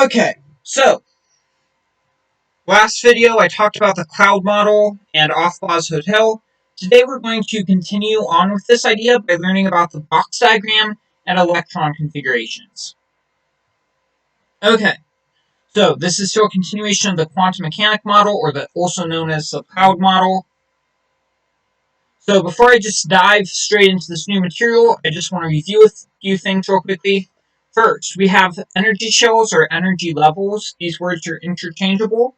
Okay, so last video I talked about the cloud model and Aufbau's hotel. Today we're going to continue on with this idea by learning about the box diagram and electron configurations. Okay, so this is still a continuation of the quantum mechanic model, or also known as the cloud model. So before I just dive straight into this new material, I just want to review a few things real quickly. First, we have energy shells or energy levels. These words are interchangeable.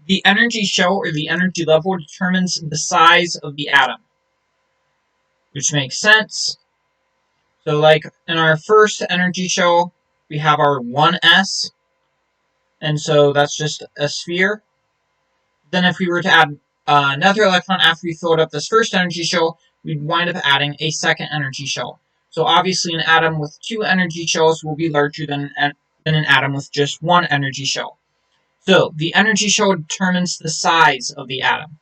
The energy shell or the energy level determines the size of the atom, which makes sense. So like in our first energy shell, we have our 1s, and so that's just a sphere. Then if we were to add another electron after we filled up this first energy shell, we'd wind up adding a second energy shell. So obviously an atom with two energy shells will be larger than an atom with just one energy shell. So the energy shell determines the size of the atom.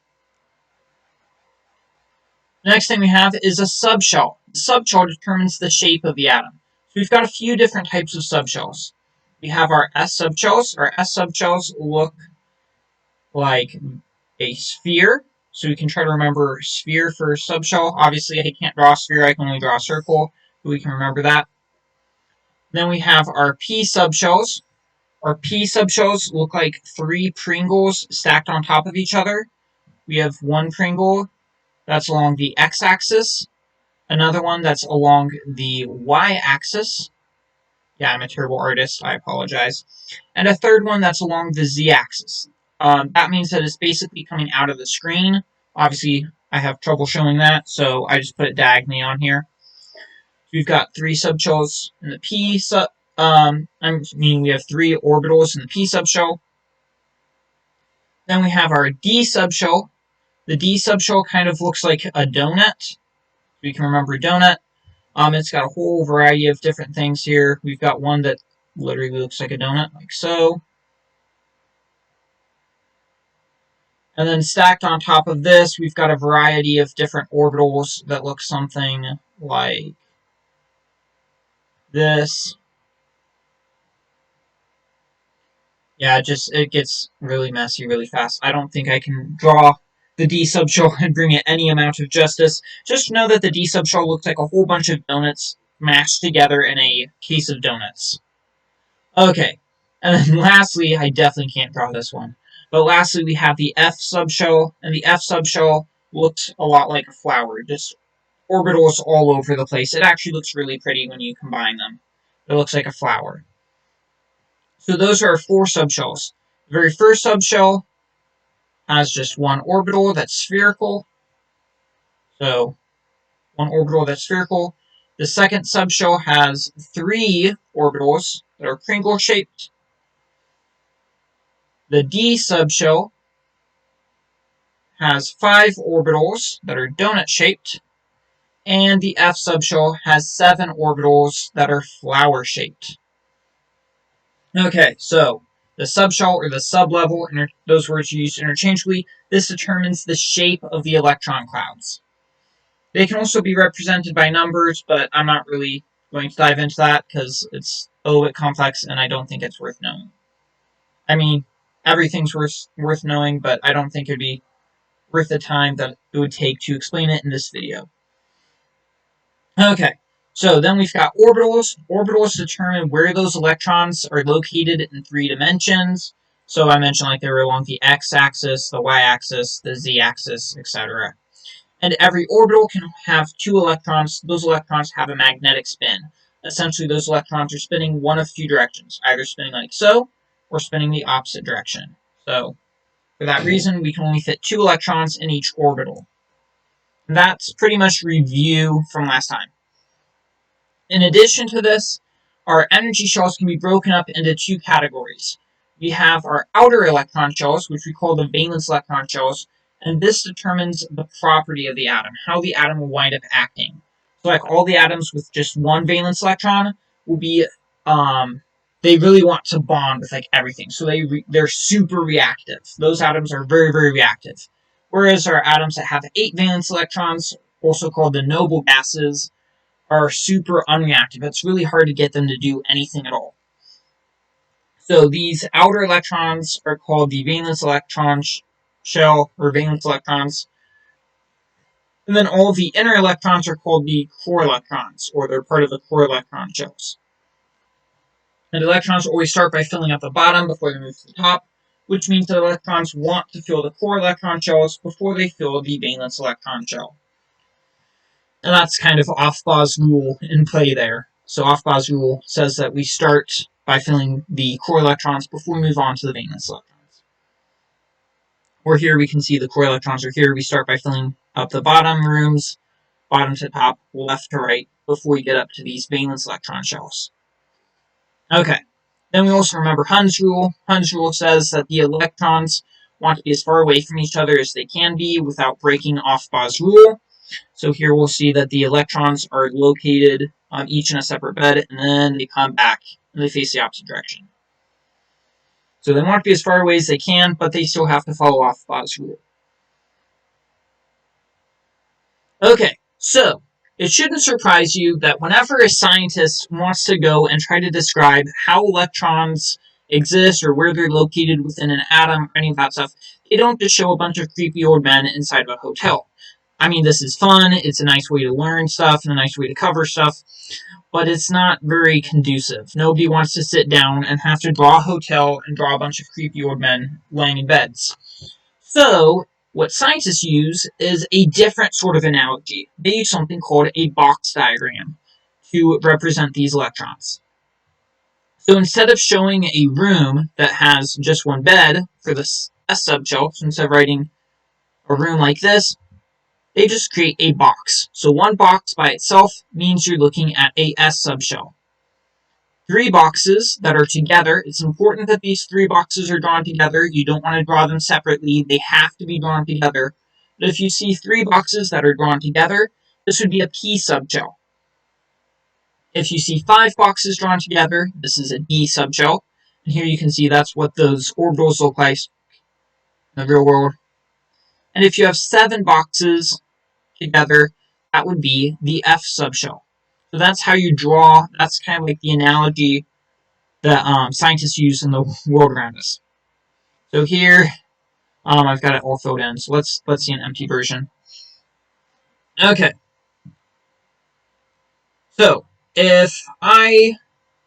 The next thing we have is a subshell. The subshell determines the shape of the atom. So we've got a few different types of subshells. We have our S subshells. Our S subshells look like a sphere. So we can try to remember sphere for subshell. Obviously, I can't draw a sphere. I can only draw a circle. But we can remember that. Then we have our P subshells. Our P subshells look like three Pringles stacked on top of each other. We have one Pringle that's along the x-axis, another one that's along the y-axis. Yeah, I'm a terrible artist, I apologize. And a third one that's along the z-axis. That means that it's basically coming out of the screen. Obviously, I have trouble showing that, so I just put it diagonally on here. We've got three subshells in the P sub. We have three orbitals in the P subshell. Then we have our D subshell. The D subshell kind of looks like a donut. We can remember a donut. It's got a whole variety of different things here. We've got one that literally looks like a donut, like so. And then stacked on top of this, we've got a variety of different orbitals that look something like this. Yeah, it gets really messy really fast. I don't think I can draw the D subshell and bring it any amount of justice. Just know that the D subshell looks like a whole bunch of donuts mashed together in a case of donuts. Okay, and then lastly, I definitely can't draw this one. But lastly, we have the F subshell, and the F subshell looks a lot like a flower, just orbitals all over the place. It actually looks really pretty when you combine them. It looks like a flower. So those are our four subshells. The very first subshell has just one orbital that's spherical. So one orbital that's spherical. The second subshell has three orbitals that are Pringle-shaped. The D subshell has five orbitals that are donut-shaped. And the F subshell has seven orbitals that are flower-shaped. Okay, so the subshell or the sublevel, those words are used interchangeably. This determines the shape of the electron clouds. They can also be represented by numbers, but I'm not really going to dive into that because it's a little bit complex and I don't think it's worth knowing. I mean, everything's worth knowing, but I don't think it'd be worth the time that it would take to explain it in this video. Okay, so then we've got orbitals. Orbitals determine where those electrons are located in 3 dimensions. So I mentioned like they were along the x-axis, the y-axis, the z-axis, etc. And every orbital can have 2 electrons. Those electrons have a magnetic spin. Essentially, those electrons are spinning one of 2 directions, either spinning like so, or spinning the opposite direction. So, for that reason, we can only fit 2 electrons in each orbital. And that's pretty much review from last time. In addition to this, our energy shells can be broken up into 2 categories. We have our outer electron shells, which we call the valence electron shells, and this determines the property of the atom, how the atom will wind up acting. So like all the atoms with just one valence electron will be, they really want to bond with like everything. So they're super reactive. Those atoms are very, very reactive. Whereas our atoms that have 8 valence electrons, also called the noble gases, are super unreactive. It's really hard to get them to do anything at all. So these outer electrons are called the valence electron shell, or valence electrons. And then all of the inner electrons are called the core electrons, or they're part of the core electron shells. And electrons always start by filling up the bottom before they move to the top, which means that electrons want to fill the core electron shells before they fill the valence electron shell. And that's kind of Aufbau's rule in play there. So Aufbau's rule says that we start by filling the core electrons before we move on to the valence electrons. Or here we can see the core electrons are here. We start by filling up the bottom rooms, bottom to top, left to right, before we get up to these valence electron shells. Okay, then we also remember Hund's rule. Hund's rule says that the electrons want to be as far away from each other as they can be without breaking Aufbau's rule. So here we'll see that the electrons are located each in a separate bed, and then they come back and they face the opposite direction. So they want to be as far away as they can, but they still have to follow Aufbau's rule. Okay, so it shouldn't surprise you that whenever a scientist wants to go and try to describe how electrons exist or where they're located within an atom or any of that stuff, they don't just show a bunch of creepy old men inside of a hotel. I mean, this is fun, it's a nice way to learn stuff and a nice way to cover stuff, but it's not very conducive. Nobody wants to sit down and have to draw a hotel and draw a bunch of creepy old men laying in beds. So, what scientists use is a different sort of analogy. They use something called a box diagram to represent these electrons. So instead of showing a room that has just one bed for the S subshell, so instead of writing a room like this, they just create a box. So one box by itself means you're looking at a S subshell. 3 boxes that are together. It's important that these 3 boxes are drawn together. You don't want to draw them separately. They have to be drawn together. But if you see 3 boxes that are drawn together, this would be a P subshell. If you see 5 boxes drawn together, this is a D subshell. And here you can see that's what those orbitals look like in the real world. And if you have 7 boxes together, that would be the F subshell. So that's how you draw, that's kind of like the analogy that scientists use in the world around us. So here, I've got it all filled in, so let's see an empty version. Okay. So, if I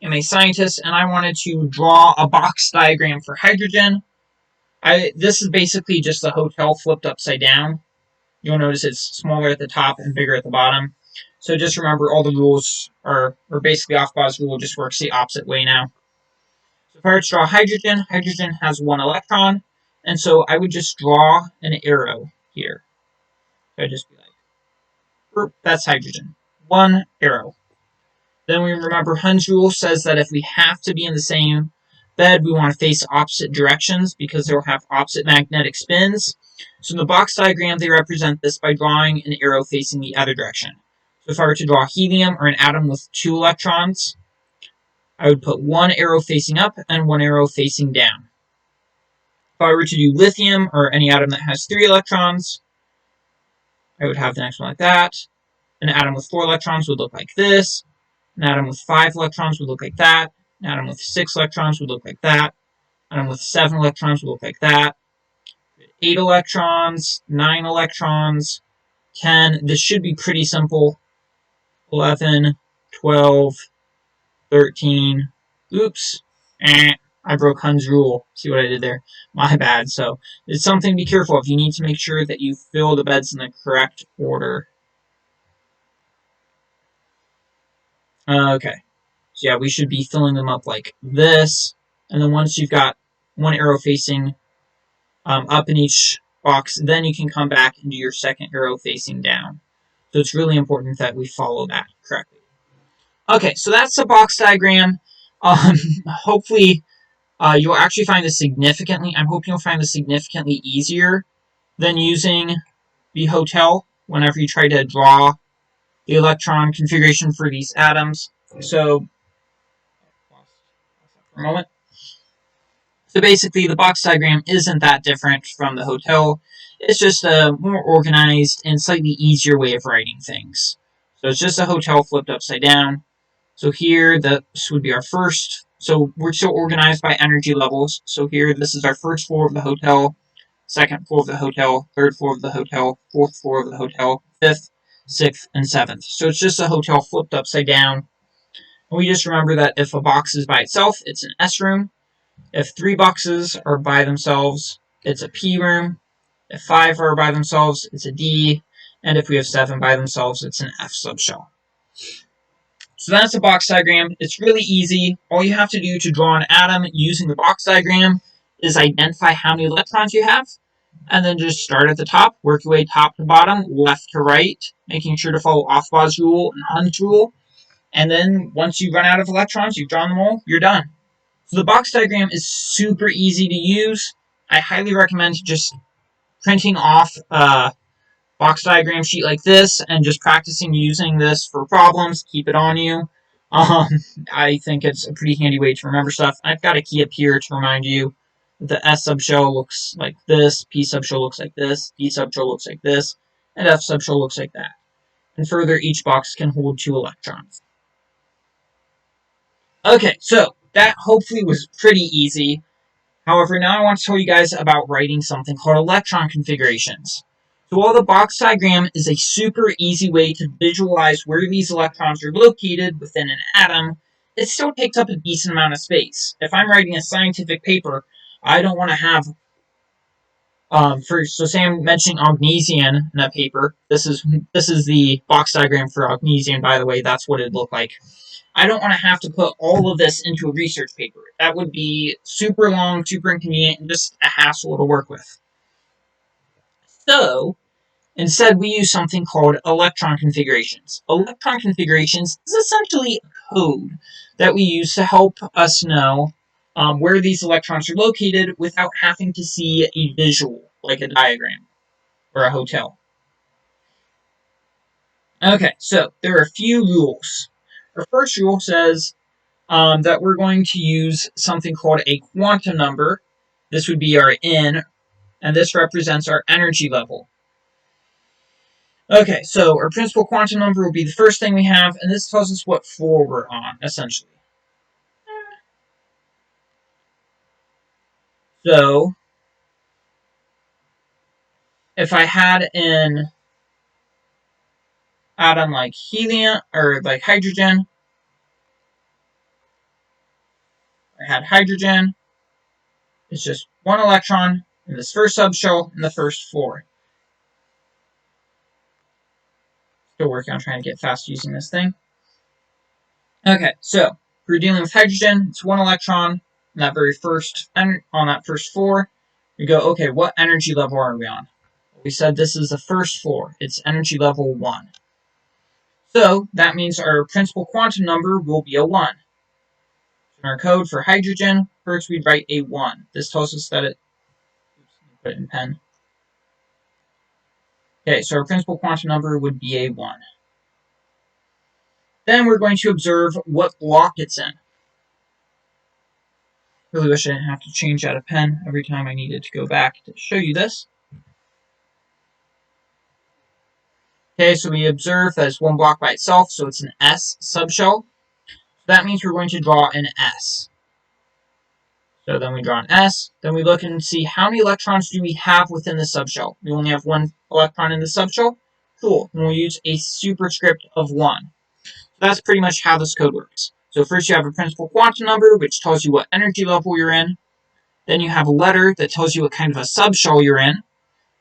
am a scientist and I wanted to draw a box diagram for hydrogen, this is basically just the hotel flipped upside down. You'll notice it's smaller at the top and bigger at the bottom. So just remember all the rules are basically Aufbau's rule just works the opposite way now. So if I were to draw hydrogen, hydrogen has 1 electron, and so I would just draw an arrow here. So I'd just be like, that's hydrogen. 1 arrow. Then we remember Hund's rule says that if we have to be in the same bed, we want to face opposite directions because they'll have opposite magnetic spins. So in the box diagram, they represent this by drawing an arrow facing the other direction. So if I were to draw helium or an atom with 2 electrons, I would put 1 arrow facing up and 1 arrow facing down. If I were to do lithium or any atom that has 3 electrons, I would have the next one like that. An atom with 4 electrons would look like this. An atom with 5 electrons would look like that. An atom with 6 electrons would look like that. An atom with 7 electrons would look like that. 8 electrons, 9 electrons, 10. This should be pretty simple. 11, 12, 13. Oops. I broke Hund's rule. See what I did there? My bad. So it's something to be careful of. You need to make sure that you fill the beds in the correct order. Okay. So yeah, we should be filling them up like this. And then once you've got 1 arrow facing up in each box, then you can come back and do your second arrow facing down. So it's really important that we follow that correctly. Okay, so that's the box diagram. Hopefully, you'll actually find this I'm hoping you'll find this significantly easier than using the hotel whenever you try to draw the electron configuration for these atoms. So, for a moment. So basically, the box diagram isn't that different from the hotel. It's just a more organized and slightly easier way of writing things. So it's just a hotel flipped upside down. So here, this would be our first So we're still organized by energy levels. So here, this is our first floor of the hotel, second floor of the hotel, third floor of the hotel, fourth floor of the hotel, fifth, sixth, and seventh. So it's just a hotel flipped upside down. And we just remember that if a box is by itself, it's an S room. If 3 boxes are by themselves, it's a P room. If 5 are by themselves, it's a D. And if we have 7 by themselves, it's an F subshell. So that's a box diagram. It's really easy. All you have to do to draw an atom using the box diagram is identify how many electrons you have, and then just start at the top, work your way top to bottom, left to right, making sure to follow Aufbau's rule and Hund's rule. And then once you run out of electrons, you've drawn them all, you're done. So the box diagram is super easy to use. I highly recommend just printing off a box diagram sheet like this and just practicing using this for problems. Keep it on you. I think it's a pretty handy way to remember stuff. I've got a key up here to remind you the S subshell looks like this, P subshell looks like this, D subshell looks like this, and F subshell looks like that. And further, each box can hold 2 electrons. Okay, so that hopefully was pretty easy. However, now I want to tell you guys about writing something called electron configurations. So while the box diagram is a super easy way to visualize where these electrons are located within an atom, it still takes up a decent amount of space. If I'm writing a scientific paper, I don't want to have, so say I'm mentioning Agnesian in that paper. This is the box diagram for Agnesian, by the way. That's what it'd look like. I don't want to have to put all of this into a research paper. That would be super long, super inconvenient, and just a hassle to work with. So, instead we use something called electron configurations. Electron configurations is essentially a code that we use to help us know where these electrons are located without having to see a visual, like a diagram or a hotel. Okay, so there are a few rules. Our first rule says that we're going to use something called a quantum number. This would be our N, and this represents our energy level. Okay, so our principal quantum number will be the first thing we have, and this tells us what floor we're on, essentially. So, if I had an atom like helium, or like hydrogen, I had hydrogen, it's just 1 electron in this first subshell in the first floor. Still working on trying to get fast using this thing. Okay, so if we're dealing with hydrogen, it's 1 electron in that very first, on that first floor. We go, okay, what energy level are we on? We said this is the first floor. It's energy level 1. So that means our principal quantum number will be a 1. In our code for hydrogen, first we'd write a 1. This tells us that put it in pen. Okay, so our principal quantum number would be a 1. Then we're going to observe what block it's in. Really wish I didn't have to change out a pen every time I needed to go back to show you this. Okay, so we observe that it's 1 block by itself, so it's an S subshell. So that means we're going to draw an S. So then we draw an S, then we look and see how many electrons do we have within the subshell. We only have 1 electron in the subshell. Cool, and we'll use a superscript of 1. So that's pretty much how this code works. So first you have a principal quantum number, which tells you what energy level you're in. Then you have a letter that tells you what kind of a subshell you're in.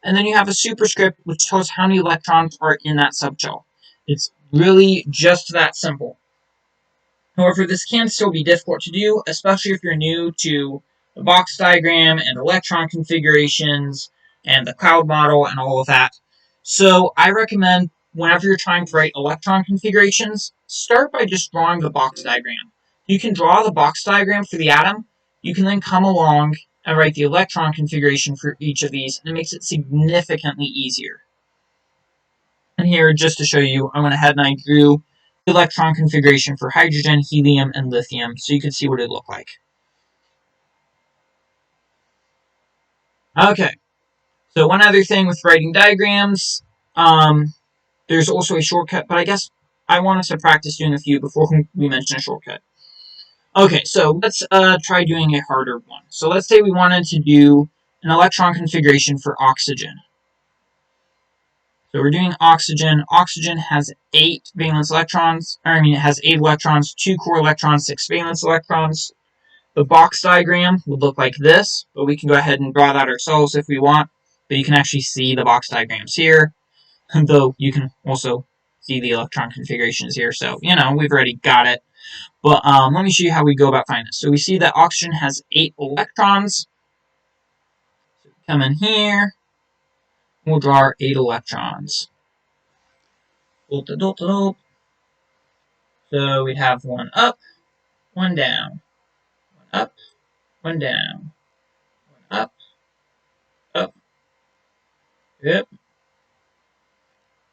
And then you have a superscript, which tells how many electrons are in that subshell. It's really just that simple. However, this can still be difficult to do, especially if you're new to the box diagram and electron configurations and the cloud model and all of that. So I recommend whenever you're trying to write electron configurations, start by just drawing the box diagram. You can draw the box diagram for the atom. You can then come along and write the electron configuration for each of these, and it makes it significantly easier. And here, just to show you, I went ahead and I drew the electron configuration for hydrogen, helium, and lithium, so you can see what it looked like. Okay, so one other thing with writing diagrams, there's also a shortcut, but I guess I want us to practice doing a few before we mention a shortcut. Okay, so let's try doing a harder one. So let's say we wanted to do an electron configuration for oxygen. So we're doing oxygen. Oxygen has 8 valence electrons. It has 8 electrons, 2 core electrons, 6 valence electrons. The box diagram would look like this, but we can go ahead and draw that ourselves if we want. But you can actually see the box diagrams here, though you can also see the electron configurations here. So, we've already got it. But let me show you how we go about finding this. So we see that oxygen has 8 electrons. So we come in here. We'll draw our 8 electrons. So we'd have one up, one down, one up, one down, one up, up, yep,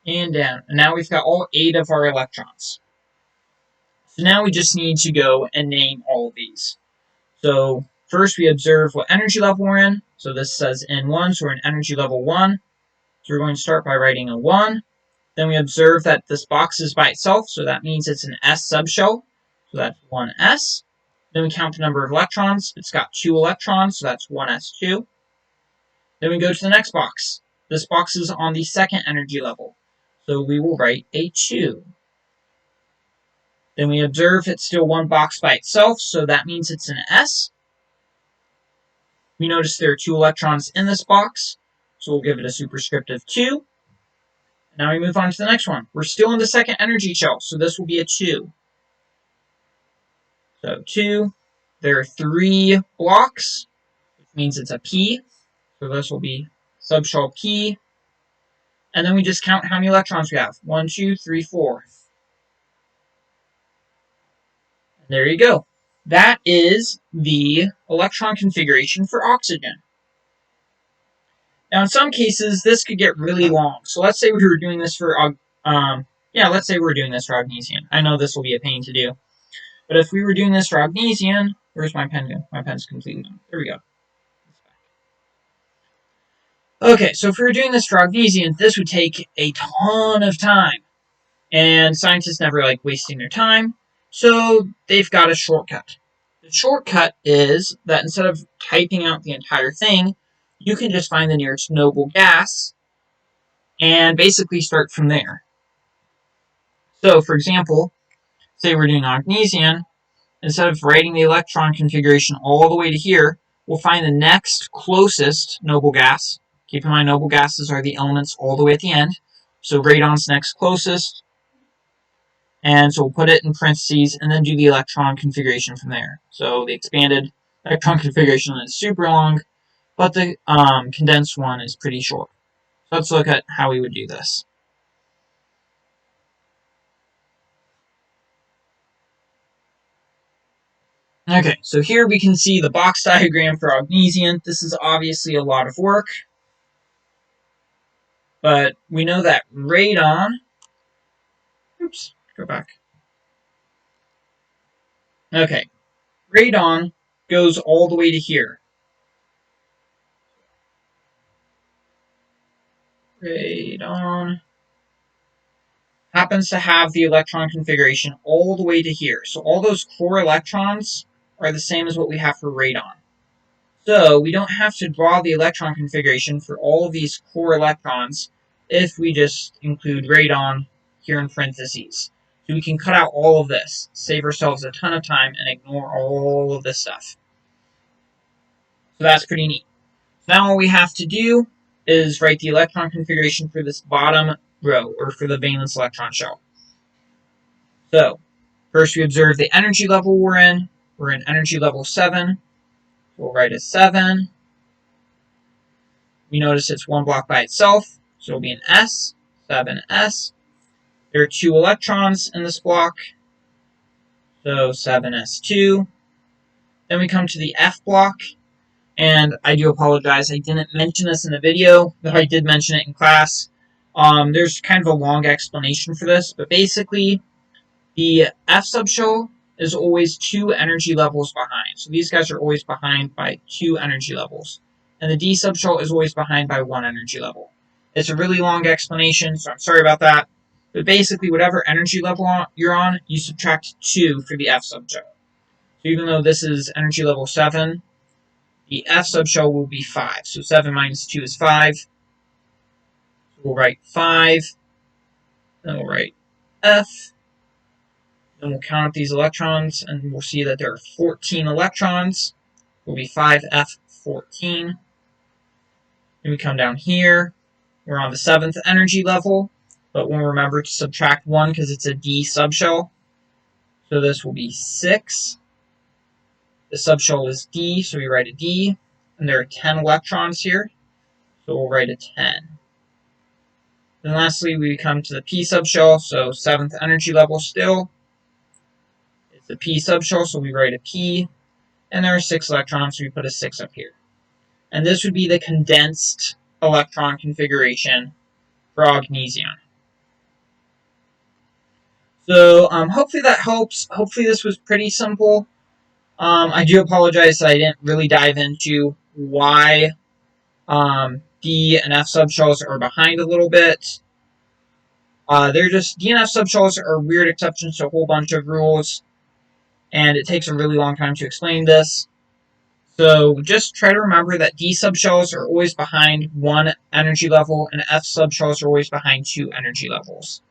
and down. And now we've got all 8 of our electrons. So now we just need to go and name all of these. So first we observe what energy level we're in. So this says N1, so we're in energy level 1. So we're going to start by writing a 1. Then we observe that this box is by itself, so that means it's an S subshell. So that's 1s. Then we count the number of electrons. It's got 2 electrons, so that's 1s2. Then we go to the next box. This box is on the second energy level, so we will write a 2. Then we observe it's still one box by itself, so that means it's an S. We notice there are 2 electrons in this box, so we'll give it a superscript of 2. Now we move on to the next one. We're still in the second energy shell, so this will be a 2. So 2. There are 3 blocks, which means it's a P. So this will be subshell P. And then we just count how many electrons we have. 1, 2, 3, 4. And there you go. That is the electron configuration for oxygen. Now, in some cases, this could get really long. So let's say we were doing this for, let's say we're doing this for magnesium. I know this will be a pain to do. But if we were doing this for magnesium, where's my pen go? My pen's completely gone. There we go. Okay, so if we were doing this for magnesium, this would take a ton of time. And scientists never like wasting their time, so they've got a shortcut. The shortcut is that instead of typing out the entire thing, you can just find the nearest noble gas and basically start from there. So, for example, say we're doing magnesium, instead of writing the electron configuration all the way to here, we'll find the next closest noble gas. Keep in mind, noble gases are the elements all the way at the end. So radon's next closest. And so we'll put it in parentheses and then do the electron configuration from there. So the expanded electron configuration is super long, but the condensed one is pretty short. So let's look at how we would do this. Okay, so here we can see the box diagram for magnesium. This is obviously a lot of work, but we know that radon, oops, go back. Okay, radon goes all the way to here. Radon happens to have the electron configuration all the way to here. So all those core electrons are the same as what we have for radon. So we don't have to draw the electron configuration for all of these core electrons if we just include radon here in parentheses. So we can cut out all of this, save ourselves a ton of time, and ignore all of this stuff. So that's pretty neat. Now all we have to do is write the electron configuration for this bottom row, or for the valence electron shell. So, first we observe the energy level we're in. We're in energy level 7. We'll write a 7. We notice it's one block by itself, so it'll be an S, 7s. There are 2 electrons in this block, so 7s2. Then we come to the F block, and I do apologize, I didn't mention this in the video, but I did mention it in class. There's kind of a long explanation for this, but basically, the F subshell is always 2 energy levels behind. So these guys are always behind by 2 energy levels. And the D subshell is always behind by 1 energy level. It's a really long explanation, so I'm sorry about that. But basically, whatever energy level you're on, you subtract 2 for the F subshell. So even though this is energy level 7, the F subshell will be 5. So 7 minus 2 is 5. So we'll write 5. Then we'll write F. Then we'll count up these electrons, and we'll see that there are 14 electrons. It will be 5F14. Then we come down here. We're on the 7th energy level, but we'll remember to subtract 1 because it's a D subshell. So this will be 6. The subshell is D, so we write a D. And there are 10 electrons here, so we'll write a 10. Then lastly, we come to the P subshell, so 7th energy level still. It's the P subshell, so we write a P. And there are 6 electrons, so we put a 6 up here. And this would be the condensed electron configuration for Augnesion. So hopefully that helps. Hopefully this was pretty simple. I do apologize that I didn't really dive into why D and F subshells are behind a little bit. They're just, D and F subshells are weird exceptions to a whole bunch of rules, and it takes a really long time to explain this. So just try to remember that D subshells are always behind 1 energy level, and F subshells are always behind 2 energy levels.